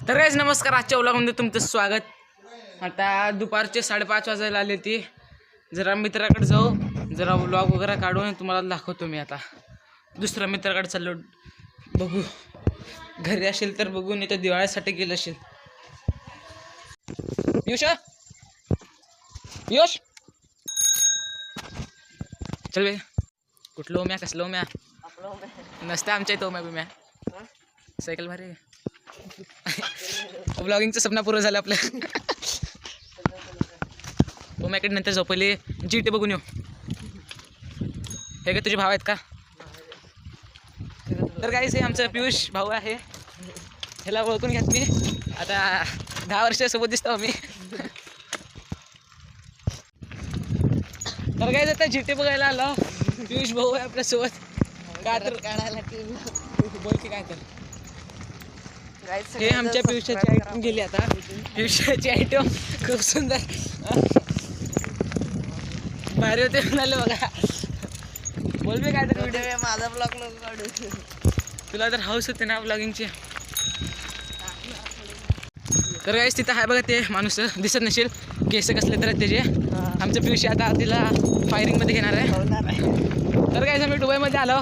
तर गाइस नमस्कार, आजच्या व्लॉगमध्ये तुमचं स्वागत. आता दुपारचे 5:30 वाजायला आले ती. जरा मित्राकडे जाऊ, जरा व्लॉग वगैरे काढून तुम्हाला दाखवतो. मी आता दुसऱ्या मित्राकडे चाललो, बघू घरी असेल तर बघू, नाही तर दिवाळीसाठी गेलं असेल. पियुष चल बे. कुठलं ओम्या, कसलं ओम्या नसतं आमच्या इथं. ओम्या बिम्या सायकल भारी. ब्लॉगिंगचं स्वप्न पूर्ण झालं आपलं. ओम्याकडे नंतर जाऊ, पहिले जीटी बघून येऊ. हे का तुझे भाव आहेत का? तर गाईस हे आमचं पियुष भाऊ आहे. ह्याला ओळखून घ्या मी. आता 10 वर्षासोबत दिसतो आम्ही. तर गाईस आता जीटी बघायला आलो. पियुष भाऊ आहे आपल्यासोबत. काय तर काढायला बोल की काय तर. हे आमच्या पियुषाची आयटम गेली. आता पियुषाची आयटम खूप सुंदर भारी होते म्हणाले बघा. बोल बे काय तर. व्हिडिओ माझा ब्लॉग नको काढू. तुला तर हाऊस होते ना ब्लॉगिंगची. तर गाईस तिथं आहे बघा ते माणूस, दिसत नसेल, केस कसले तर त्याचे. आमचं पियुष आता तिला फायरिंगमध्ये घेणार आहे. तर गाईस आम्ही दुबईमध्ये आलो.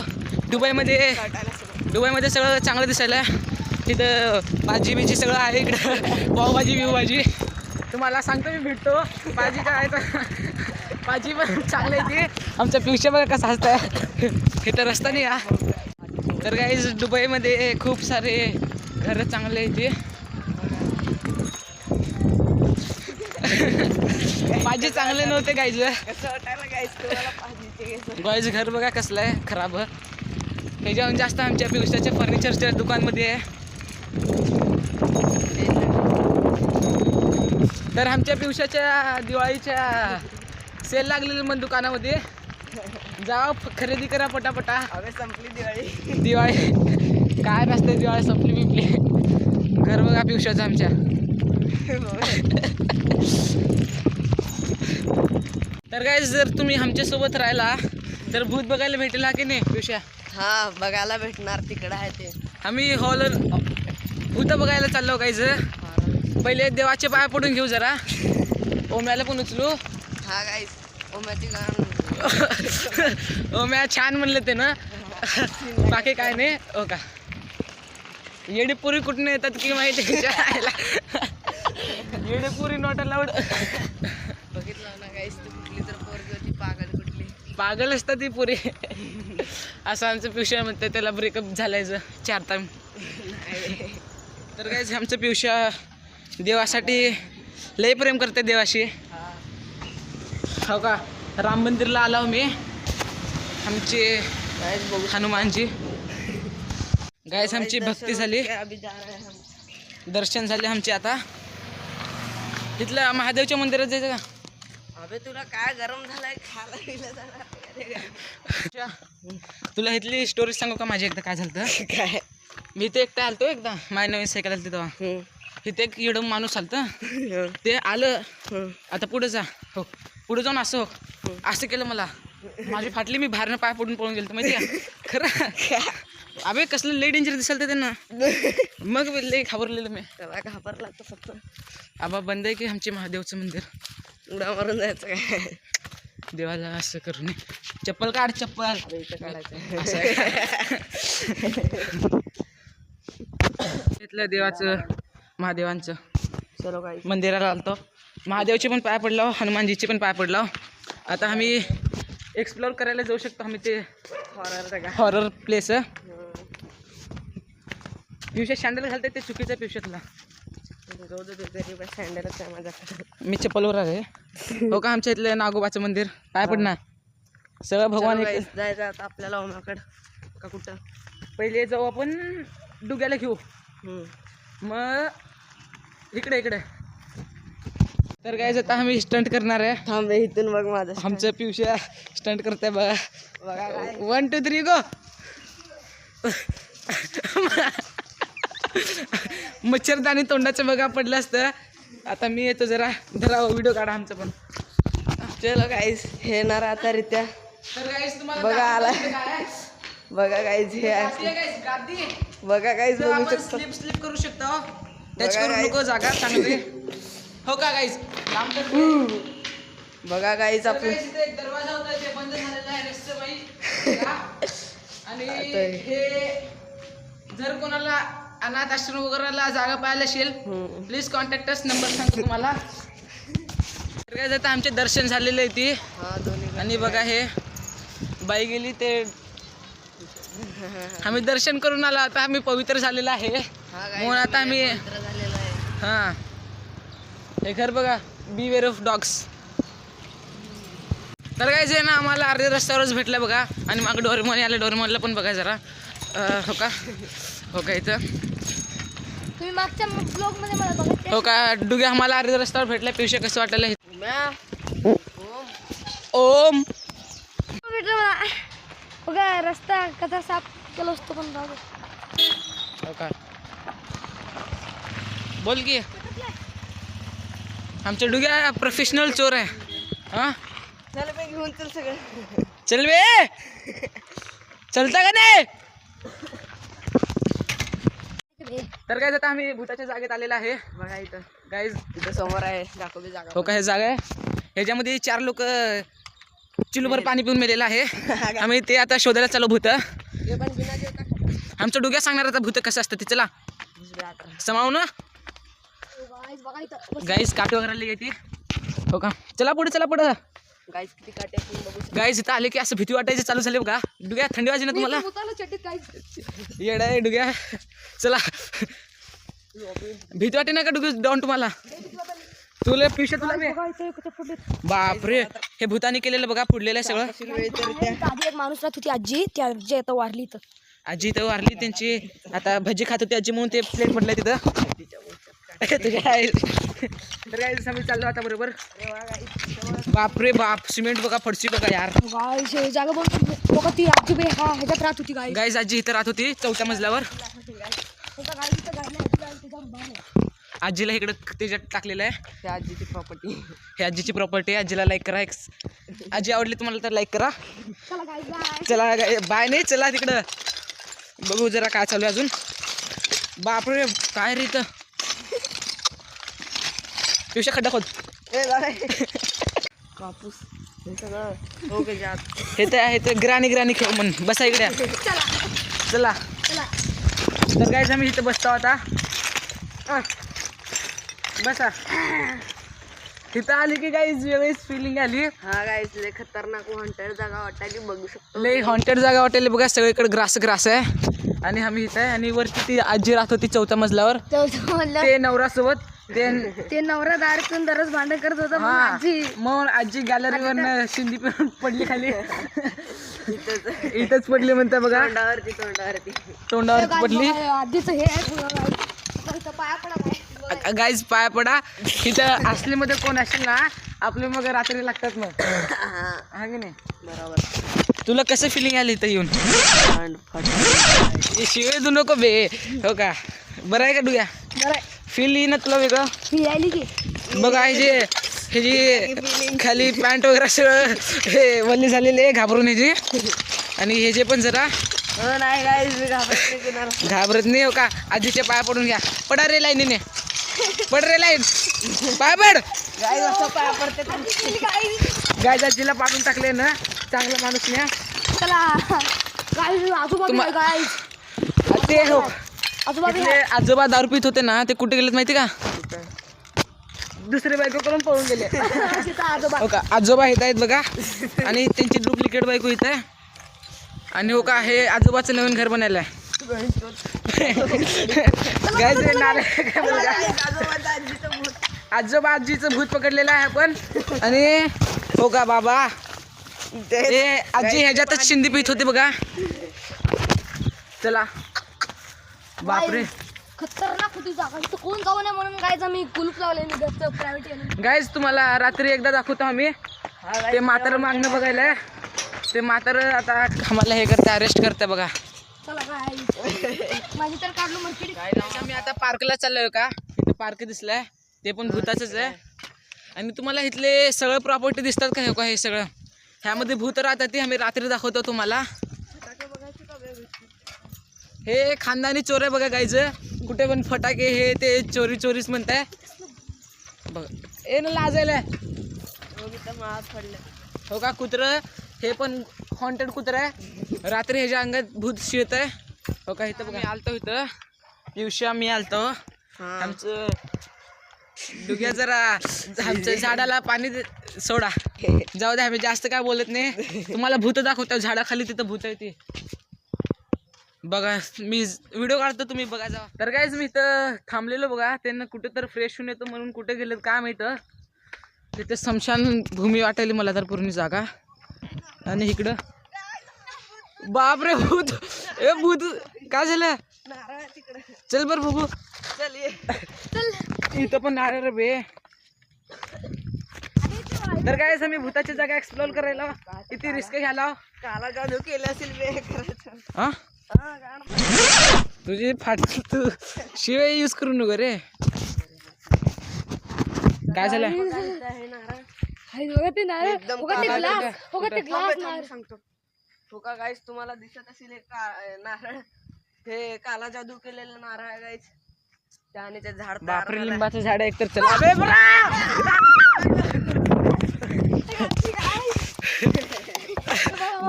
दुबईमध्ये सगळं चांगलं दिसायला. तिथं भाजी बिजी सगळं आहे. इकडं पावभाजी बिवभाजी तुम्हाला सांगतो मी, भेटतो. भाजी काय तर भाजी पण चांगली आहे ती. आमच्या पियुष बघा कसा हसताय. हे तर रस्ता नाही हा. तर गाईज दुबईमध्ये खूप सारे घरं चांगले आहे ते. भाजी चांगले नव्हते गाईज. गाईज घर बघा कसलं आहे, खराब. हे जाऊन जास्त आमच्या पियुषाच्या फर्निचरच्या दुकानमध्ये आहे. तर आमच्या पियुषाच्या दिवाळीच्या सेल लागलेलं मन दुकानामध्ये. जावा खरेदी करा पटापटा. अरे संपली दिवाळी काय नसते, दिवाळी संपली बिपली. घर बघा पियुषाचं आमच्या. तर गाईस जर तुम्ही आमच्यासोबत राहिला तर भूत बघायला भेटेल, हा की नाही पियुषा? हा बघायला भेटणार, तिकडं आहे ते. आम्ही हॉलर भूत बघायला चाललो गाईज. पहिले देवाचे पाय पडून घेऊ जरा. ओम्याला पण उचलू. हा गाईस ओम्याची गाणं. ओम्या छान म्हणलं ते ना. बाकी काय नाही. हो का येडेपुरी कुठून येतात की माहिती? येडेपुरी नॉट अलाउड. बघितलं ना गाईस, ती कुठली तर पोरगी होती पागल, कुठली पागल असतात ती पुरी. असं आमचं पियुष म्हणतं, त्याला ब्रेकअप झालायचं 4 टाइम. तर काय आमचं पियुष देवासाठी लय प्रेम करते, देवाशी. हो का राम मंदिरला आलो मी. आमची हनुमानजी गायस आमची भक्ती झाली, दर्शन झाले आमचे. आता इथलं महादेवच्या मंदिरात जायचं का? अबे तुला काय गरम झालाय, खायला जाणार. तुला इथली स्टोरी सांगू का माझी? एकदा काय झालं काय, मी ते एकटा आलतो. एकदा माझ्या नवीन सायकल आलती तेव्हा. इथे एक येडं माणूस आलतं. ते आलं. आता पुढे जा. हो पुढे जाऊन असं हो असं केलं. मला माझी फाटली. मी बाहेरनं पाय पडून पळून गेलो माहिती आहे खरं. अबे कसलं लई डेंजर दिसाल तर त्यांना. मग लई घाबरलेलं मी. त्याला घाबरला तर फक्त. आबा बंद आहे की आमचे महादेवचं मंदिर. उड्या मारून जायचं काय देवाला असं करू नये. चप्पल काढ, चप्पल काढायचं. तिथलं देवाचं महादेवांचं चलो गाईस मंदिराला आलतो. महादेवचे पण पाय पडलो, हनुमानजीचे पण पाय पडलो. आता आम्ही एक्सप्लोर करायला जाऊ शकतो. आम्ही ते हॉरर प्लेस. पियुषात सँडल घालते ते चुकीचं. पियुषातला सँडलच आहे माझ्याकडे. मी चप्पलवर आहे. हो का आमच्या इथलं नागोबाचं मंदिर पाय पडणार सगळं. भगवान जायचं आता आपल्याला ओमाकडं का कुठं? पहिले जाऊ आपण डुग्याला घेऊ, मग इकडे. तर काय आता आम्ही स्टंट करणार आहे. थांब इथून बघ माझं. आमचं पियुष स्टंट करतंय बघा. 1 2 3 गो. मच्छरदाणी तोंडाचं बघा पडलं असतं. आता मी येतो, जरा जरा व्हिडिओ काढा आमचं पण. चलो गाईस हे ना आता रित्या. तर गाईस तुम्हाला बघा आला. बघा गाईस हे आहे. बघा गाईस बघू शकता. स्लिप करू शकता. टच करू नको जागा चांगली हो का गाईज बघा गाईच आपलं एक दरवाजा होता ते बंद झालेला आहे रहस्यमयी आणि हे जर कोणाला अनाथ आश्रम वगैरेला जागा पाहायला असेल प्लीज कॉन्टॅक्ट अस नंबर सांगतो तुम्हाला तर काय आता आमचे दर्शन झालेले आहे ती आणि बघा हे बाई गेली ते आम्ही दर्शन करून आलो आता आम्ही पवित्र झालेलं आहे म्हणून आता आम्ही हां हे घर बघा बीवेअर ऑफ डॉग्स तर काय जे ना आम्हाला अर्ध्या रस्त्यावरच भेटलं बघा आणि मागं डोरेमॉन आलं डोरेमॉनला पण बघा जरा हो का इथं तुम्ही मागच्या ब्लॉगमध्ये मला बघा हो का डुग्या आम्हाला अर्ध्या रस्त्यावर भेटला पिवशे कसं वाटलं ओम भेटलं मला बघा रस्ता कसा साफ केला असतो पण जाऊ दे. हो का बोल की आमच्या डुग्या प्रोफेशनल चोर आहे हां चल बे घेऊन चल सगळं चल बे चलता का नाही तर काय आता आम्ही भूताच्या जागेत आलेला आहे बघा इथं गाईज इथं समोर आहे दाखवली जागा हो का हे जागा आहे ह्याच्यामध्ये 4 लोक चिलूभर पाणी पिऊन मेलेलं आहे आम्ही ते आता शोधायला चालू भूत हे पण बिना जेवता आमचं डुग्या सांगणार आता भूत कसं असतं ते चला समावू ना बघा इथं गाईज काठी वगैरे आली ती हो का चला पुढे गाईस किती काटे आपण बघू शकतो गाईज इथं आले की असं भीती वाटायची चालू झाली बघा डुग्या थंडी वाजली ना तुम्हाला चट्टीत काही येडा आहे डुग्या चला भीती वाटे ना का डुग्या डाऊन तुम्हाला तुला पिशे तुला मी बापरे हे भूतानी केलेलं बघा पुढलेलं आहे सगळं आधी एक माणूस राहत होती आजी ती आजी आता वारली तर आजी इथं वारली त्यांची आता भजी खात होती आजी म्हणून ते प्लेट पडलंय तिथं तर काय आम्ही चाललो आता बरोबर बापरे बाप सिमेंट बघा फडशी बघा यार गाईस हे जागा बघा ती आजी बाई हा ह्याच्यात राहत होती गाईस गाईज आजी इथं राहत होती 4थ्या मजल्यावर आजीला इकडं त्याच्यात टाकलेलं आहे हे आजीची प्रॉपर्टी हे आजीची प्रॉपर्टी आहे आजीला लाईक करा आजी आवडली तुम्हाला तर लाईक करा चला गाईस चला बाय नाही चला तिकडं बघू जरा काय चालू आहे अजून बापरे काय रे इथं पिवशा खड्डा खोद कापूस हे सगळं हो का हे तर आहे तर ग्रानी खेळ म्हण बसा इकडे चला तर काय आम्ही इथं बसतो आता बसा तिथं आली की काही वेगळीच फिलिंग आली हा गाईस लय खतरनाक हॉन्टेड जागा वाटली बघू शकतो लई हॉन्टेड जागा वाटेल बघा सगळीकडे ग्रास आहे आणि आम्ही इथं आहे आणि वरती ती आजी राहत होती 4थ्या मजल्यावर ते नवऱ्यासोबत ते नवरा दारातून दररोज भांडण करत होता मग आजी मग आजी गॅलरीवर शिंदी पडली खाली इथंच पडली म्हणता बघा तोंडावरती पडली आधीच हे आहे पाया पडा गाईज पाया पडा इथं असलीमध्ये कोण असेल ना आपले मग रात्री लागतात मग हा की नाही बरोबर तुला कसं फिलिंग आली इथं येऊन शिवे तू नको बे हो का बरं आहे का डुया बरं फील येईन ना तुला वेगळं फी आली की बघा हे जी खाली पॅन्ट वगैरे सगळं हे वल्ली झालेले घाबरून ह्याची आणि हे जे पण जरा नाही गाईस घाबरत नाही हो का आजीच्या पाया पडून घ्या पडा रे लाईनीने पड रे लाईन पाय पड गाईस असं पाया पडते गाय आजीला पाडून टाकले ना चांगला माणूस नाही चला गाईस आजोबा गाईस ते हो आजोबा इथले आजोबा दारू पित होते ना ते कुठे गेलेत माहिती का दुसरे बायको करून पळून गेले आजोबा हो का आजोबा येत आहेत बघा आणि त्यांची डुप्लिकेट बायको इथं आहे आणि हो का हे आजोबाचं नवीन घर बनायला आहे आजोबा आजीचं भूत पकडलेलं आहे आपण आणि हो का बाबा ते आजी ह्याच्यातच शिंदी पित होते बघा चला बापरे खतरनाक होती जागा इथं कोण जाऊ नये म्हणून गायचं मी कुलूप लावले मी घरचं प्रायव्हेट गाईज तुम्हाला रात्री एकदा दाखवतो आम्ही ते म्हातारं मागणं बघायला ते म्हातारं आता आम्हाला हे करते अरेस्ट करते बघा चला काय माझी तर काढलो मर्किडी आम्ही आता पार्कला चाललोय का इथं पार्क दिसलाय ते पण भूताचंच आहे आणि तुम्हाला इथले सगळं प्रॉपर्टी दिसतात का हे का हे सगळं ह्यामध्ये भूत राहतात ते आम्ही रात्री दाखवतो तुम्हाला हे खानदानी चोर आहे बघा गायचं कुठे पण फटाके हे ते चोरी चोरीच म्हणताय बघ. ए ना लाजायला हो का कुत्रं हे पण हॉन्टेड कुत्रं आहे. रात्री ह्याच्या अंगात भूत शिरत आहे हो का. इथं बघा आलतो इथं दिवशी आम्ही आलतो. आमचं डुग्या जरा आमच्या झाडाला पाणी सोडा जाऊ द्या. आम्ही जास्त काय बोलत नाही. तुम्हाला भूत दाखवतो झाडाखाली तिथं भूत आहे ते बघा. मी व्हिडिओ काढतो तुम्ही बघा जावा. तर कायच मी इथं थांबलेलो बघा. त्यांना कुठे तर फ्रेश होऊन येतो म्हणून कुठे गेलेत काय माहितं. तिथे स्मशान भूमी वाटायली मला तर पूर्ण जागा. आणि इकडं बापरे भूत. ए भूत काय झालं. चल बर बघू. चल ये. इथं पण नारळ बे. तर काय मी भूताची जागा एक्सप्लोर करायला किती रिस्क घ्यायला. काला जादू केला असेल बे खरंच. हा तुझी फाट तू शिवाय यूज करू नको रे. काय झालं सांगतो हो का गाईस. तुम्हाला दिसत असेल एक नारळ हे काला जादू केलेलं नारळ आहे गाईस. त्याने ते झाड तयार बापरे झालंय. लिंबाचं झाड आहे एकतर. चला अबे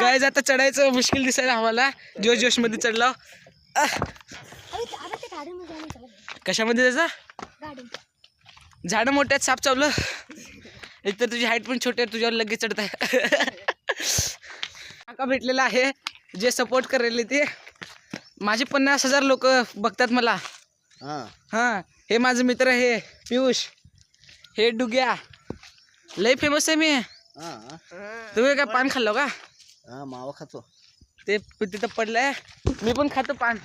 गाईज आता चढायचं मुश्किल दिसायला आम्हाला. जोश जोश मध्ये चढला. कशामध्ये त्याचा झाड मोठ्यात साप चावलं. एक तर तुझी हाईट पण छोटी आहे तुझ्यावर लगेच चढत आहे. काका भेटलेला आहे जे सपोर्ट करायला. ते माझे 50,000 लोक बघतात मला. हां हे माझं मित्र आहे पियुष. हे डुग्या लय फेमस आहे. मी तुम्ही काय पान खाल्लो का. मावा खातो ते तिथं पडलंय. मी पण खातो पान.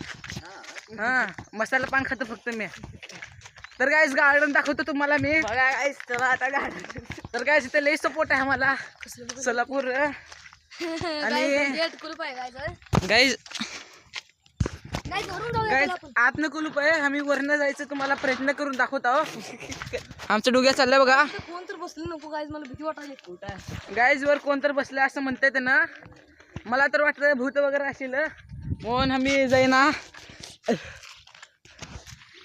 हां मसाला पान खातो फक्त मी. तर गाईस गार्डन दाखवतो तुम्हाला मी. बघा गाईस चला आता गार्डन. तर गाईस इथे लई सपोर्ट आहे आम्हाला सोलापूर. आणि गाईस गाईस आतनं कुलूप आहे. आम्ही वरनं जायचं तुम्हाला प्रयत्न करून दाखवत आहोत. आमचं डुग्या चाललंय बघा. कोण तर बसले नको गाईज मला भीती वाटायली. गाईज वर कोण तर बसलं असं म्हणताय त्यांना. मला तर वाटतं भूत वगैरे असेल म्हणून आम्ही जाईना.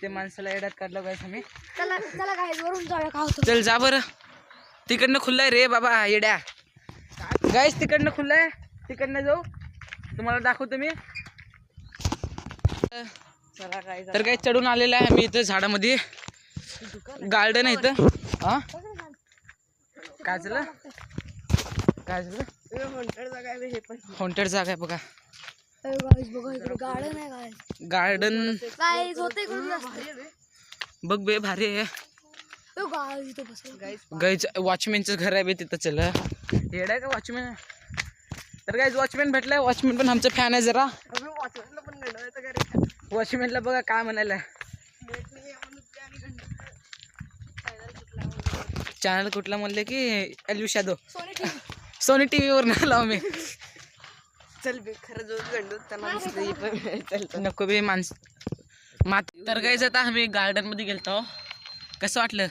ते माणसाला येड्यात काढलं गाईस आम्ही. चला चला गाईज वरून जाऊया का होतं. चल जा बरं. तिकडनं खुल्लाय रे बाबा येड्या. गाईस तिकडनं खुल्लाय तिकडनं जाऊ तुम्हाला दाखवतो मी. चला गाईस. तर काही चढून आलेलं आहे आम्ही इथं झाडामध्ये. गार्डन आहे इथं. हा काय झालं काय झालं. हे पण हॉन्टेड जागा आहे बघा. गाईज बघा इकडे गार्डन आहे गाईज. गार्डन गाईज होते इकडून रस्ते. बघ बे भारी आहे. गाईज इथं बसलो. गाईज वॉचमॅनचं घर आहे बे तिथं. चल येड आहे का वॉचमॅन. तर गाईज वॉचमॅन भेटलाय. वॉचमॅन पण आमचं फॅन आहे जरा. वॉचमॅनला बघा काय म्हणायला. चॅनल कुठला म्हणले की एल्विश यादव सोनी टीव्ही वर नाही लाव मी. चल बे खरं जो गंडू त्यांना नको बे माणस मात. तर गाईज आता आम्ही गार्डन मध्ये गेलतो. कसं वाटलं.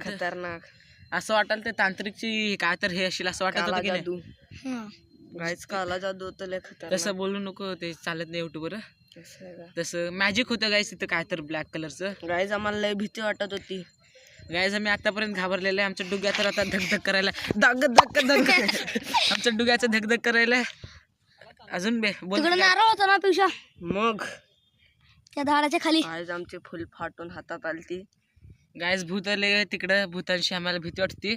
खतरनाक असं वाटाल ते तांत्रिकची काय तर हे असेल असं वाटत काला होतं की जादू. नाही. गाईस काला जादू होतं लय खतरनाक. तसं बोलू नको ते चालत नाही युट्यूबवर. कसं आहे का तसं मॅजिक होतं गाईस तिथं काय तर ब्लॅक कलरचं. गाईस आम्हाला लय भीती वाटत होती. गाईज आम्ही आतापर्यंत घाबरलेलं आहे. आमच्या डुग्या तर आता धगधग करायला धग धग धग. आमच्या डुग्याचं धगधग करायला अजून बे बोल. तिकडे नारळ होता ना पिवशा मग त्या झाडाच्या खाली. गाईस आमचे फुल फाटून हातात आलती. गाईज भूत आले तिकडं. भूतांशी आम्हाला भीती वाटते.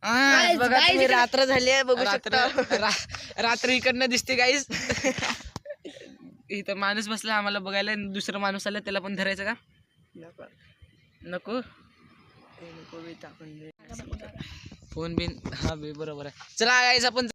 गाईस बघा तुम्ही रात्र झाली आहे बघू शकता. रात्री इकडनं दिसते गाईज. इथं माणूस बसला आम्हाला बघायला. दुसरा माणूस आला त्याला पण धरायचं का नको. फोन बिन हा बे बरोबर आहे. चला गाईज आपण